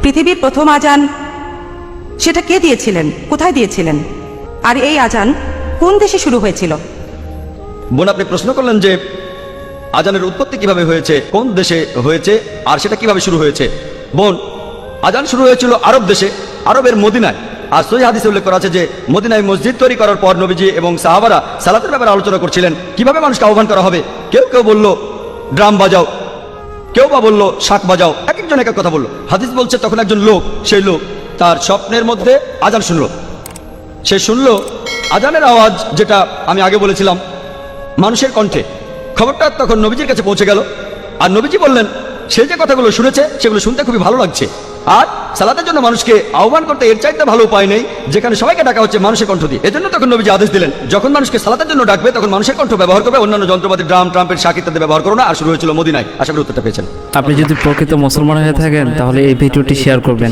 পৃথিবীর প্রথম আজান সেটা কে দিয়েছিলেন, কোথায় দিয়েছিলেন, আর এই আজান কোন দেশে শুরু হয়েছিল? বোন, আপনি প্রশ্ন করলেন যে আজানের উৎপত্তি কিভাবে হয়েছে, কোন দেশে হয়েছে, আর সেটা কিভাবে শুরু হয়েছে। বোন, আজান শুরু হয়েছিল আরব দেশে, আরবের মদিনায়। আর সহিহ হাদিসে উল্লেখ করা আছে যে মদিনায় মসজিদ তৈরি করার পর নবীজি এবং সাহাবারা সালাতের ব্যাপারে আলোচনা করছিলেন, কিভাবে মানুষকে আহ্বান করা হবে। কেউ কেউ বলল ড্রাম বাজাও, কেউ বা বলল শাক বাজাও, এক একজন এক এক কথা বললো। হাদিস বলছে তখন একজন লোক, সেই লোক তার স্বপ্নের মধ্যে আজান শুনলো। সে শুনলো আজানের আওয়াজ, যেটা আমি আগে বলেছিলাম মানুষের কণ্ঠে। খবরটা তখন নবীজির কাছে পৌঁছে গেল। আর নবীজি বললেন সে যে কথাগুলো শুনেছে সেগুলো শুনতে খুবই ভালো লাগছে, আর সালাতের জন্য মানুষকে আহ্বান করতে এর চাইতে ভালো উপায় নেই, যেখানে সবাইকে ডাকা হচ্ছে মানুষের কণ্ঠ দিয়ে। এজন্য তখন নবীজি আদেশ দিলেন, যখন মানুষকে সালাতের জন্য ডাকবে তখন মানুষের কণ্ঠ ব্যবহার করবে, অন্যান্য যন্ত্রপাতি ড্রাম ট্রাম্পেট শাক ইত্যাদি ব্যবহার করো না। আর শুরু হয়েছিল মদিনায়। আশা করি উত্তরটা পেয়েছেন। আপনি যদি প্রকৃত মুসলমান হয়ে থাকেন তাহলে এই ভিডিওটি শেয়ার করবেন।